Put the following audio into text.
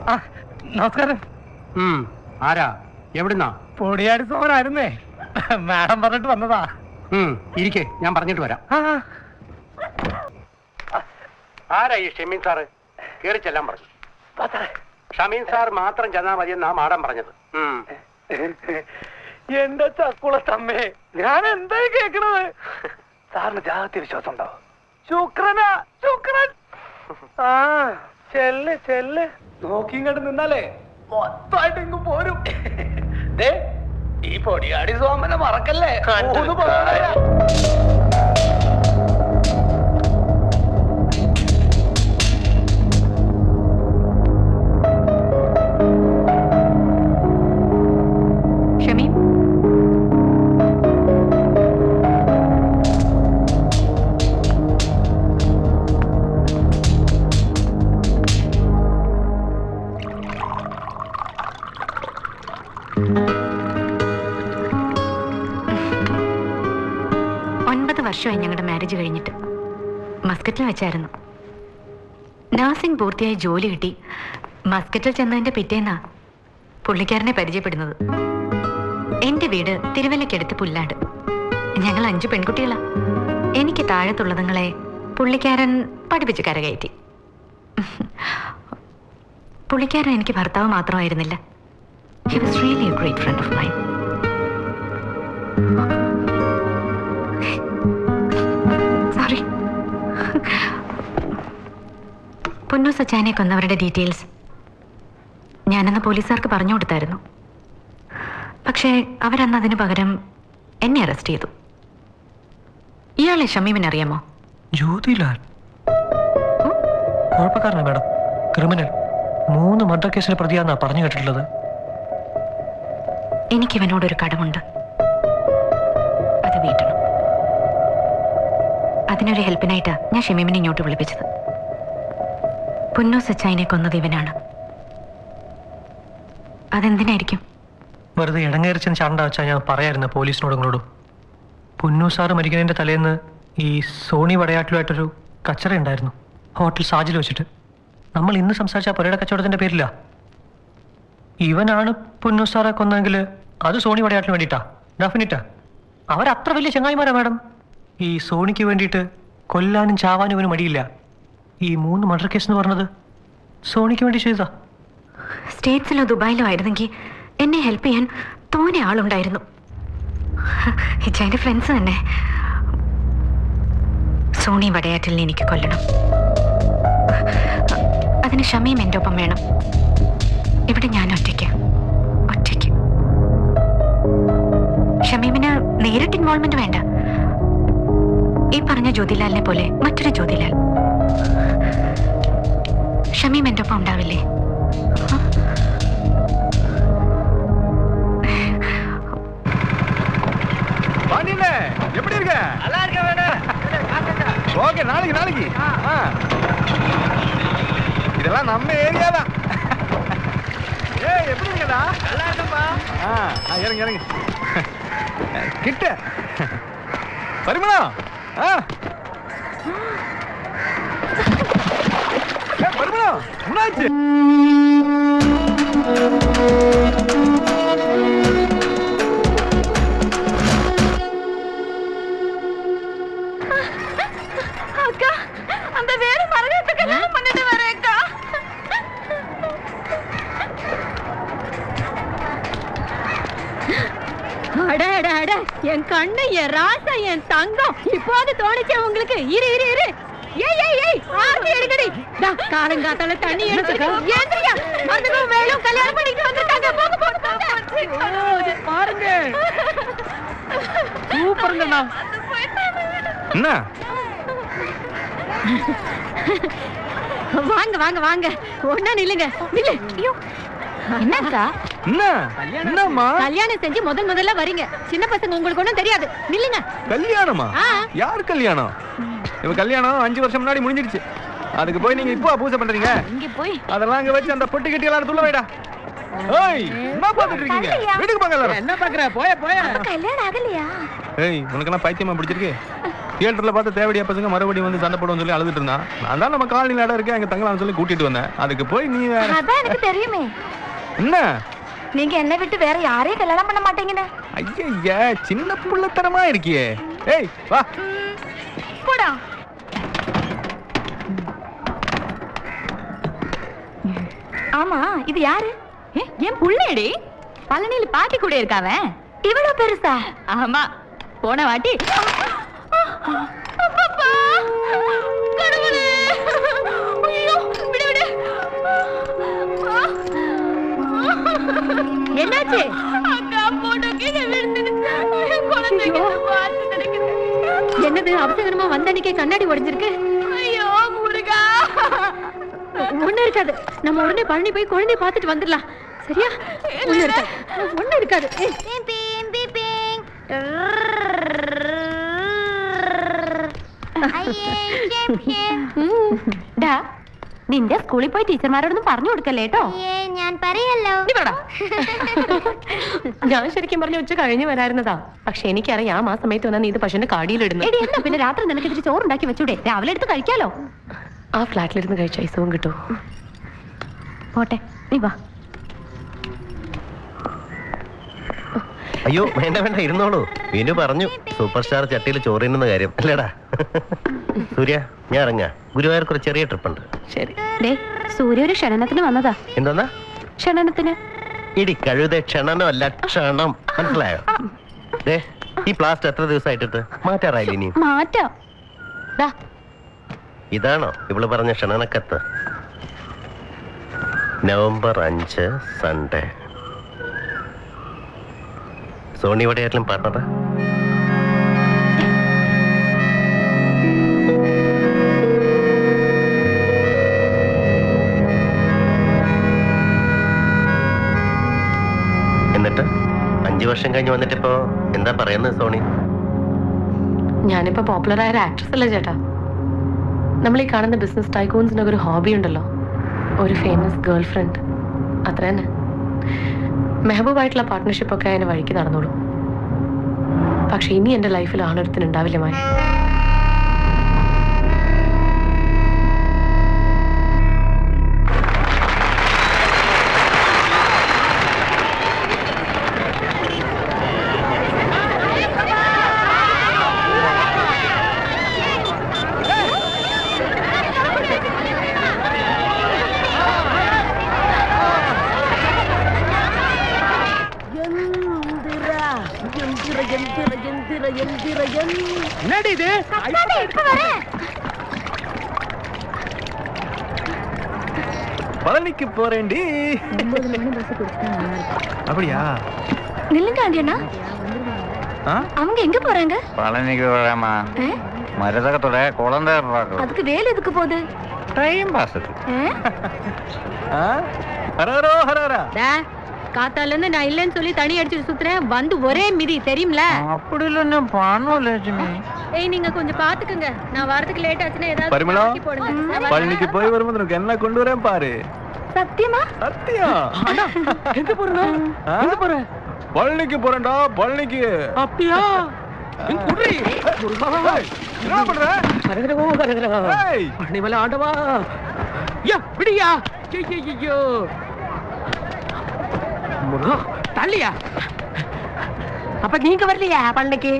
നമസ്കാരം. ആരാ? എവിടുന്നാ? പൊടിയാടി സോമനായിരുന്നേ. മാഡം പറഞ്ഞിട്ട് വന്നതാ. ഇരിക്കേ, ഞാൻ പറഞ്ഞിട്ട് വരാം. ആരാ ഈ ഷമീൻ സാറ്? കേറി ചെല്ലാൻ പറഞ്ഞു. ഷമീൻ സാർ മാത്രം ചെന്നാ മതിയെന്നാ മാഡം പറഞ്ഞത്. എന്റെ ചക്കുളത്തമ്മേ, ഞാൻ എന്തായി കേക്കണത്? സാറിന് ജാഗ്രത വിശ്വാസം ഉണ്ടോ? ശുക്രനാ, ശുക്രൻ. ചെല്ല് ചെല്ല്. നോക്കിങ്ങോട്ട് നിന്നാലേ മൊത്തമായിട്ട് ഇങ്ങ് പോരും. ഈ പൊടിയാടി സോമനെ മറക്കല്ലേ. വർഷമായി ഞങ്ങളുടെ മാരേജ് കഴിഞ്ഞിട്ട്. മസ്കറ്റിൽ വെച്ചായിരുന്നു. നഴ്സിംഗ് പൂർത്തിയായി ജോലി കിട്ടി. മസ്കറ്റിൽ ചെന്നതിന്റെ പിറ്റേന്നാ പുള്ളിക്കാരനെ പരിചയപ്പെടുന്നത്. എന്റെ വീട് തിരുവല്ലക്കടുത്ത് പുല്ലാട്. ഞങ്ങൾ 5 പെൺകുട്ടികളാ. എനിക്ക് താഴത്തുള്ളതുങ്ങളെ പുള്ളിക്കാരൻ പഠിപ്പിച്ച് കരകയറ്റി. പുള്ളിക്കാരൻ എനിക്ക് ഭർത്താവ് മാത്രമായിരുന്നില്ല. He was really a great friend of mine. Sorry. പൊന്നു സച്ചാനെ കൊന്നവരുടെ ഡീറ്റെയിൽസ് ഞാനന്ന് പോലീസുകാർക്ക് പറഞ്ഞു കൊടുത്തായിരുന്നു. പക്ഷേ അവരന്ന് അതിനു പകരം എന്നെ അറസ്റ്റ് ചെയ്തു. ഇയാളെ ഷമീമിനെ അറിയാമോ? ജ്യോതിലാൽ കുഴപ്പക്കാരനാ മാഡം. ക്രിമിനൽ. 3 മർഡർ കേസിലെ പ്രതിയാന്നാ പറഞ്ഞു കേട്ടിട്ടുള്ളത്. എനിക്കിവനോടൊരു കടമുണ്ട്. അത് വീട്ടണം. അതിനൊരു ഹെൽപ്പിനായിട്ടാ ഞാൻ ഷമീമിനെ ഇങ്ങോട്ട് വിളിപ്പിച്ചത്. പൊന്നു സച്ചായിനെ കൊന്നത് ഇവനാണ്. അതെന്തിനായിരിക്കും? വെറുതെ ഇടങ്ങേറിച്ചെന്ന് ചാണ്ട വെച്ചാ ഞാൻ പറയായിരുന്നു പോലീസിനോടും നിങ്ങളോടും. പൊന്നു സാറ് മരിക്കുന്നതിന്റെ തലേന്ന് ഈ സോണി വടയാട്ടിലുമായിട്ടൊരു കച്ചറ ഉണ്ടായിരുന്നു ഹോട്ടൽ സാജിൽ വെച്ചിട്ട്. നമ്മൾ ഇന്ന് സംസാരിച്ച പുരയുടെ കച്ചവടത്തിന്റെ പേരില്ല. ഇവനാണ് പൊന്നു സാറെ കൊന്നെങ്കിൽ അത് സോണി വടയാട്ടിന് വേണ്ടിയിട്ടാ. ഡെഫിനിറ്റാ. അവരത്ര വലിയ ചങ്ങായിമാരാ മാഡം. ഈ സോണിക്ക് വേണ്ടിയിട്ട് കൊല്ലാനും ചാവാനും ഇവന് മടിയില്ല. ഈ 3 മർഡർ കേസ് എന്ന് പറഞ്ഞത് സോണിക്ക് വേണ്ടി ചെയ്താ. സ്റ്റേറ്റ്സിലോ ദുബായിലോ ആയിരുന്നെങ്കിൽ എന്നെ ഹെൽപ്പ് ചെയ്യാൻ തോനെ ആളുണ്ടായിരുന്നു. ഇച്ചാൻ്റെ ഫ്രണ്ട്സ് തന്നെ. സോണി വടയാറ്റിൽ എനിക്ക് കൊല്ലണം. അതിന് ഷമീം എൻ്റെ ഒപ്പം വേണം. ഇവിടെ ഞാൻ ഒറ്റയ്ക്ക്. ഷമീമിന് നേരിട്ട് ഇൻവോൾവ്മെന്റ് വേണ്ട. ഈ പറഞ്ഞ ജ്യോതിലാലിനെ പോലെ മറ്റൊരു ജ്യോതിലാൽ. ഷമീം എൻ്റെ ഒപ്പം ഉണ്ടാവില്ലേ? எப்படி இருக்க? நல்லா இருக்க வேணும். ஓகே, நாளைக்கு இதெல்லாம் நம்ம ஏரியா தான். ஏய், எப்படி இருக்கடா? நல்லா இருக்கேன்பா. இறங்கு கிட்ட பரிமளா. பரிமளா, என்னாச்சு? என் கண்ணு, என் ராசா, என் தங்கம். இப்போது தோணிச்சே உங்களுக்கு. இரு இரு இரு. ஏய் ஏய் ஏய், ஆர்த்தி எடுக்கடி. காலங்காத்தால தண்ணி எடுத்துக்க. ஏந்திரியா. மதுவும் வேலும் கல்யாணம் பண்ணிட்டு வந்துட்டாங்க. போங்க போங்க. பாருங்க. சூப்பர்ங்கண்ணா. என்ன? வாங்க வாங்க வாங்க. ஒண்ணா நில்லுங்க. நில்லு. ஐயோ. என்னக்கா? என்னம்மா? கல்யாணம் செஞ்சு முதல்ல வரீங்க. சின்ன பசங்க உங்களுக்கு ஒண்ணும் தெரியாது. நில்லுங்க. கல்யாணமா? யார் கல்யாணம்? இவ கல்யாணம் 5 வருஷம் முன்னாடி முடிஞ்சிருச்சு. அதுக்கு போய் நீங்க இப்போ பூஜை பண்றீங்க? இங்க போய் அதெல்லாம் அங்க வச்சு அந்த பொட்டி கட்டி எல்லாம் துள்ள வைடா. ஏய், என்ன பாத்துட்டு இருக்கீங்க? வீட்டுக்கு போங்க எல்லாரும். என்ன பாக்குற? போய் கல்யாணம் ஆகலையா? ஏய், உனக்கு என்ன பைத்தியமா பிடிச்சிருக்கு? தியேட்டர்ல பார்த்து தேவடியா பசங்க மறுபடியும் வந்து சண்டை போடுவோம்னு சொல்லி அழுதுட்டு இருந்தான். நான் தான் நம்ம காலனியில் இடம் இருக்கேன் அங்க தங்கலாம்னு சொல்லி கூட்டிட்டு வந்தேன். அதுக்கு போய் நீ வேற அதான் எனக்கு தெரியுமே. என்ன நீங்க என்ன விட்டு வேற யாரையும் கல்யாணம் பண்ண மாட்டீங்கன்னு. ஐயா சின்ன புள்ளத்தனமா இருக்கியே. ஏய் வா போடா. ஆமா இது யாரு? என் புள்ளேடி. பழனியில பாட்டி கூட இருக்காவ. இவ்வளவு பெருசா? ஆமா. போன வாட்டி என்னாச்சு? என்னது அவசரமா வந்தன்னைக்கே கண்ணாடி உடைஞ்சிருக்கு? ஐயோ முருகா. ஒண்ணு இருக்காது, நம்ம உடனே பழனி போய் குழந்தைய பார்த்துட்டு வந்துடலாம். சரியா? ஒண்ணு இருக்காது. നിന്റെ സ്കൂളിൽ പോയി ടീച്ചർമാരോടൊന്നും പറഞ്ഞു കൊടുക്കല്ലേ കേട്ടോ. ഞാൻ പറയല്ലോ. ഞാൻ ശരിക്കും പറഞ്ഞ ഉച്ച കഴിഞ്ഞു വരായിരുന്നതാ. പക്ഷെ എനിക്കറിയാം ആ സമയത്ത് വന്നാൽ നീ ഇത് പശുവിന്റെ കാടിയിലിടുന്നു. എന്നാ പിന്നെ രാത്രി നിനക്ക് ഇത്തിരി ചോറുണ്ടാക്കി വെച്ചൂടെ? രാവിലെ എടുത്ത് കഴിക്കാലോ. ആ ഫ്ലാറ്റിലിരുന്ന് കഴിച്ച ഐസവും കിട്ടും. പോട്ടെ, നീ വാ. അയ്യോ വേണ്ട വേണ്ട ഇരുന്നോളൂ. വിനു പറഞ്ഞു സൂപ്പർ സ്റ്റാർ ചട്ടിയിൽ ചോറിനുന്ന കാര്യം അല്ലേടാ. സൂര്യ ഞാൻ ഇറങ്ങാ. ഗുരുവായൂർക്ക് ഒരു ചെറിയ ട്രിപ്പ് ഉണ്ട്. ശരി. ദേ സൂര്യ ഒരു ക്ഷണനത്തിന് വന്നതാ. എന്തോന്നാ? ക്ഷണനത്തിന്. ഇടി കഴുത ക്ഷണനമല്ല ക്ഷണം. മനസ്സിലായോ? ദേ ഈ പ്ലാസ്റ്റർ എത്ര ദിവസമായിട്ടിട്ട് മാറ്റാറായില്ല ഇനിയും? മാറ്റാം. ദാ ഇതാണോ ഇവള് പറഞ്ഞ ക്ഷണനക്കത്ത്? November 5 Sunday. സോണി ഇവിടെ ആരെങ്കിലും പാർട്ണറാ? എന്നിട്ട് 5 വർഷം കഴിഞ്ഞ് വന്നിട്ടിപ്പോ എന്താ പറയുന്നത് സോണി? ഞാനിപ്പോ പോപ്പുലർ ആയ ഒരു ആക്ട്രസ് അല്ലേ ചേട്ടാ. നമ്മൾ ഈ കാണുന്ന ബിസിനസ് ടൈക്കൂൺസിനൊക്കെ ഒരു ഹോബി ഉണ്ടല്ലോ, ഒരു ഫേമസ് ഗേൾ ഫ്രണ്ട്. അത്ര തന്നെ. മെഹബൂബായിട്ടുള്ള പാർട്ട്ണർഷിപ്പ് ഒക്കെ അതിന് വഴിക്ക് നടന്നോളൂ. പക്ഷെ ഇനി എന്റെ ലൈഫിൽ ആളൊരുത്തിനുണ്ടാവില്ല മായ. என்னடி இது? பழனிக்கு போறேன்டி. அப்படியா? நில்லுங்க ஆண்டியண்ணா. அவங்க எங்க போறாங்க? பழனிக்கு வரேம்மா. மருதகத்தோட குழந்தை அதுக்கு வேலை எதுக்கு போகுது? Time pass. ஹரஹரோ ஹரஹரா. காத்தால இருந்து நான் இல்லன்னு சொல்லி தனி அடிச்சு சுத்துறேன், வந்து ஒரே மிதி தெரியும்ல. அப்படி இல்ல பண்ணும் லட்சுமி. ஏய் நீங்க கொஞ்சம் பாத்துக்கங்க, நான் வரதுக்கு லேட் ஆச்சுன்னா ஏதாவது பரிமளா, மாத்தி போடுங்க. பழனிக்கு போய் வரும்போது உனக்கு என்ன கொண்டு வரேன் பாரு. சத்தியமா? சத்தியம். எங்க போறேன்? எங்க போற? பழனிக்கு போறேன்டா, பழனிக்கு. அப்படியா? குடி. என்ன பண்ற? கரகரகோ கரகரகோ. ஏய் பழனி மேல ஆண்டவா. யா விடியா. ஐயோ. முருகா தள்ளியா? அப்ப நீங்க வரலையா பழனிக்கு?